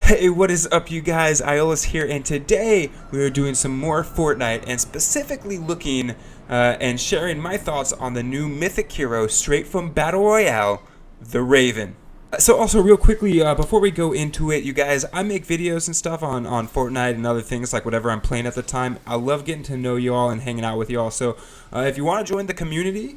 Hey, what is up, you guys? Iola's here, and today we are doing some more Fortnite, and specifically looking and sharing my thoughts on the new Mythic Hero straight from Battle Royale, the Raven. So also real quickly, before we go into it, you guys, I make videos and stuff on Fortnite and other things, like whatever I'm playing at the time. I love getting to know you all and hanging out with you all, so if you want to join the community,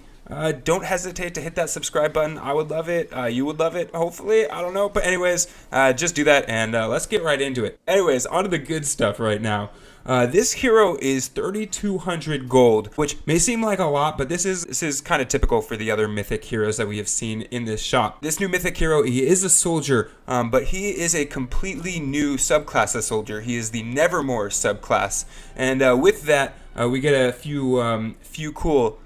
don't hesitate to hit that subscribe button. I would love it. You would love it, hopefully. I don't know. But anyways, just do that, and let's get right into it. Anyways, on to the good stuff right now. This hero is 3,200 gold, which may seem like a lot, but this is kind of typical for the other mythic heroes that we have seen in this shop. This new mythic hero, he is a soldier, but he is a completely new subclass of soldier. He is the Nevermore subclass, and with that, we get a few cool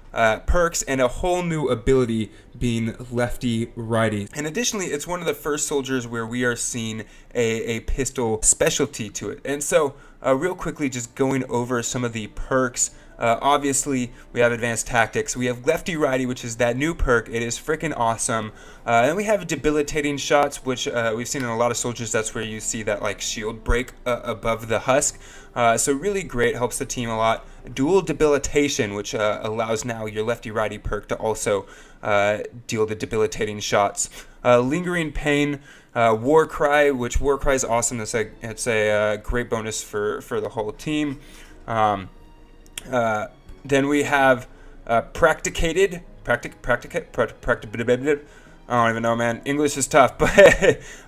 perks and a whole new ability being lefty righty. And additionally, it's one of the first soldiers where we are seeing a pistol specialty to it. And so real quickly, just going over some of the perks. Obviously, we have advanced tactics. We have lefty righty, which is that new perk. It is freaking awesome. And we have debilitating shots, which we've seen in a lot of soldiers. That's where you see that like shield break above the husk. So really great, helps the team a lot. Dual debilitation, which allows now your lefty righty perk to also deal the debilitating shots. Lingering pain. War cry, which war cry is awesome. It's a great bonus for the whole team. Then we have practicated. I don't even know, man. English is tough, but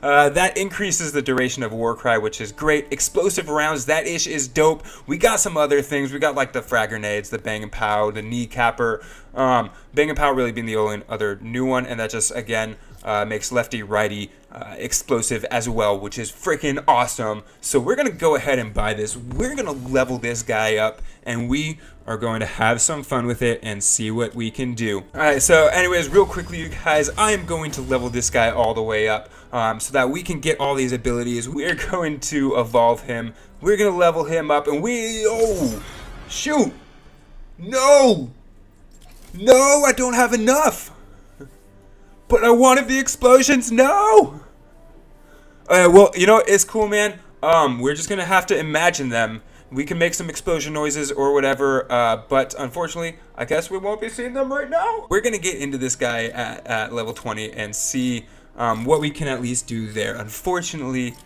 that increases the duration of war cry, which is great. Explosive rounds, that ish is dope. We got some other things. We got like the frag grenades, the bang and pow, the knee capper. Bang and pow really being the only other new one, and that just again makes lefty righty explosive as well, which is freaking awesome. So we're gonna go ahead and buy this. We're gonna level this guy up, and we are going to have some fun with it and see what we can do. Alright, so anyways, real quickly, you guys, I am going to level this guy all the way up so that we can get all these abilities. We're going to evolve him. We're gonna level him up, and shoot! No, I don't have enough. But I wanted the explosions. No. Well, you know, it's cool, man. We're just gonna have to imagine them. We can make some explosion noises or whatever, but unfortunately, I guess we won't be seeing them right now. We're gonna get into this guy at level 20 and see what we can at least do there. Unfortunately,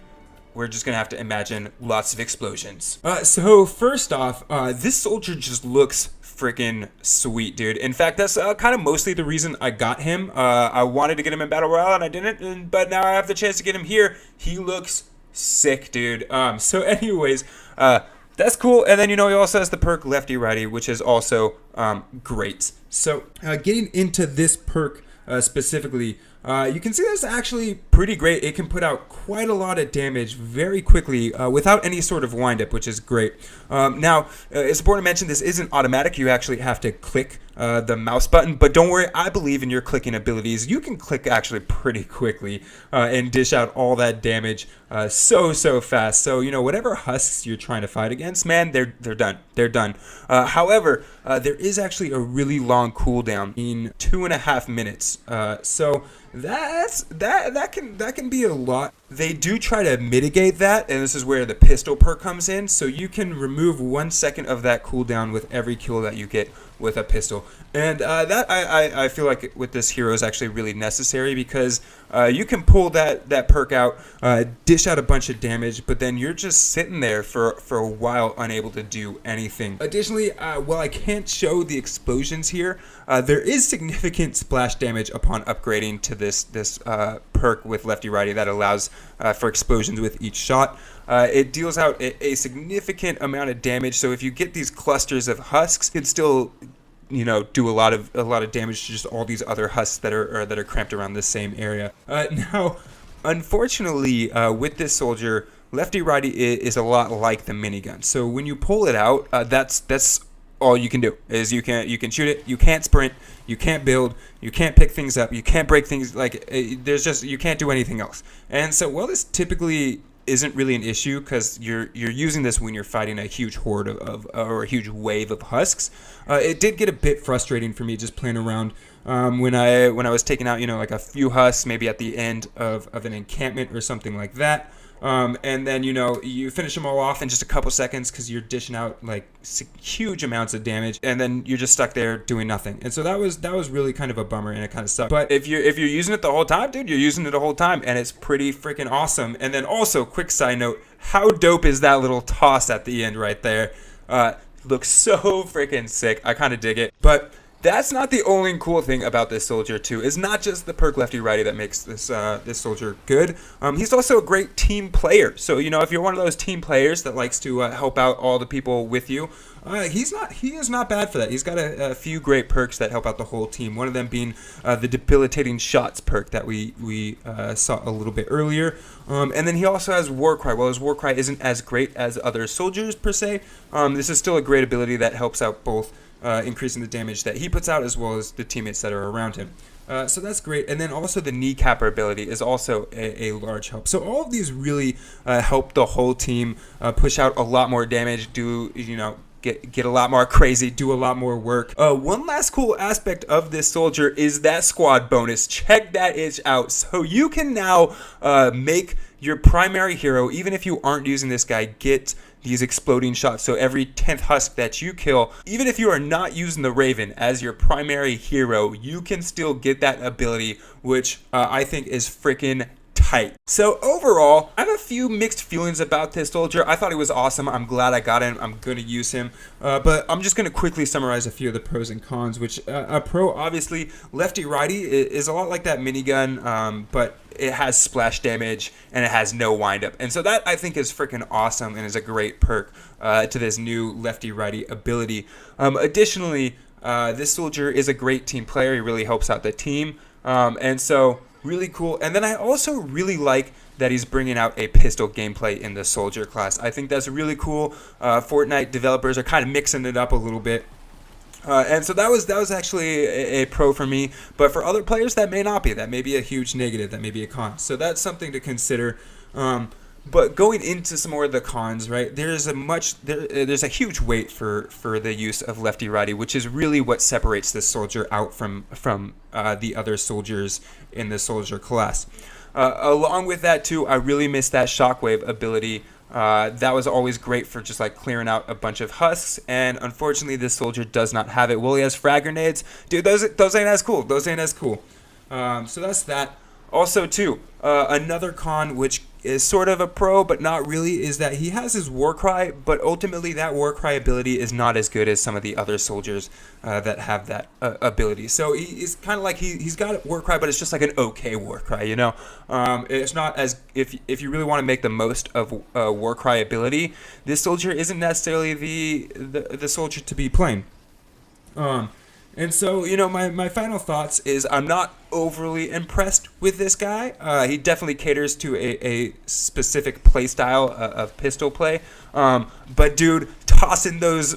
we're just gonna have to imagine lots of explosions. So first off, this soldier just looks freaking sweet, dude. In fact, that's kind of mostly the reason I got him. I wanted to get him in Battle Royale and I didn't, but now I have the chance to get him here. He looks sick, dude. So anyways, that's cool. And then, you know, he also has the perk lefty righty, which is also great. So getting into this perk specifically, you can see that's actually pretty great. It can put out quite a lot of damage very quickly without any sort of windup, which is great. Now, it's important to mention this isn't automatic. You actually have to click the mouse button, but don't worry, I believe in your clicking abilities. You can click actually pretty quickly and dish out all that damage so fast. So, you know, whatever husks you're trying to fight against, man, they're done. They're done. However, there is actually a really long cooldown in 2.5 minutes. So that can be a lot. They do try to mitigate that, and this is where the pistol perk comes in. So you can remove 1 second of that cooldown with every kill that you get with a pistol, and that I feel like with this hero is actually really necessary because you can pull that perk out, dish out a bunch of damage, but then you're just sitting there for a while unable to do anything. Additionally, while I can't show the explosions here, there is significant splash damage upon upgrading to this perk with lefty righty that allows for explosions with each shot. It deals out a significant amount of damage, so if you get these clusters of husks, it still, you know, do a lot of damage to just all these other husks that are cramped around the same area. Now, unfortunately, with this soldier, lefty righty is a lot like the minigun. So when you pull it out, that's all you can do is you can shoot it. You can't sprint. You can't build. You can't pick things up. You can't break things. Like you can't do anything else. And so while this typically isn't really an issue because you're using this when you're fighting a huge horde or a huge wave of husks, it did get a bit frustrating for me just playing around when I was taking out, you know, like a few husks maybe at the end of an encampment or something like that. And then, you know, you finish them all off in just a couple seconds because you're dishing out like huge amounts of damage, and then you're just stuck there doing nothing. And so that was really kind of a bummer, and it kind of sucked. But if you're using it the whole time, dude, you're using it the whole time, and it's pretty freaking awesome. And then also, quick side note, how dope is that little toss at the end right there? Looks so freaking sick. I kind of dig it. But that's not the only cool thing about this soldier too. It's not just the perk lefty righty that makes this this soldier good. He's also a great team player. So, you know, if you're one of those team players that likes to help out all the people with you, he is not bad for that. He's got a few great perks that help out the whole team. One of them being the debilitating shots perk that we saw a little bit earlier. And then he also has Warcry. Well, his Warcry isn't as great as other soldiers per se. This is still a great ability that helps out both increasing the damage that he puts out as well as the teammates that are around him. So that's great. And then also the kneecapper ability is also a large help. So all of these really help the whole team push out a lot more damage, get a lot more crazy, do a lot more work. One last cool aspect of this soldier is that squad bonus. Check that itch out. So you can now make your primary hero, even if you aren't using this guy, get these exploding shots. So every 10th husk that you kill, even if you are not using the Raven as your primary hero, you can still get that ability, which I think is freaking tight. So overall, I have a few mixed feelings about this soldier. I thought he was awesome. I'm glad I got him. I'm going to use him. But I'm just going to quickly summarize a few of the pros and cons, which a pro, obviously, lefty-righty is a lot like that minigun, but it has splash damage and it has no windup. And so that I think is freaking awesome and is a great perk to this new lefty-righty ability. Additionally, this soldier is a great team player. He really helps out the team. And so really cool. And then I also really like that he's bringing out a pistol gameplay in the soldier class. I think that's really cool. Fortnite developers are kind of mixing it up a little bit. And so that was actually a pro for me, but for other players that may not be. That may be a huge negative. That may be a con. So that's something to consider. But going into some more of the cons, right? There's a huge weight for the use of lefty righty, which is really what separates this soldier out from the other soldiers in the soldier class. Along with that too, I really miss that shockwave ability. That was always great for just like clearing out a bunch of husks, and unfortunately this soldier does not have it. Well, he has frag grenades. Dude, those ain't as cool. Those ain't as cool. So that's that. Also too, another con, which is sort of a pro but not really, is that he has his Warcry, but ultimately that Warcry ability is not as good as some of the other soldiers that have that ability. So he's kind of like he's got Warcry, but it's just like an okay Warcry, you know. It's not as if you really want to make the most of Warcry ability, this soldier isn't necessarily the soldier to be playing. And so, you know, my final thoughts is I'm not overly impressed with this guy. He definitely caters to a specific play style of pistol play. But dude, tossing those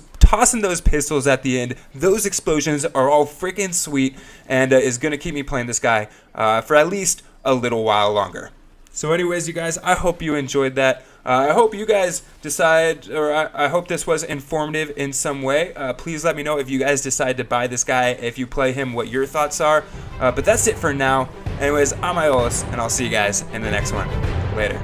pistols at the end, those explosions are all freaking sweet, and is going to keep me playing this guy for at least a little while longer. So anyways, you guys, I hope you enjoyed that. I hope you guys decide, or I hope this was informative in some way. Please let me know if you guys decide to buy this guy, if you play him, what your thoughts are. But that's it for now. Anyways, I'm Iolis, and I'll see you guys in the next one. Later.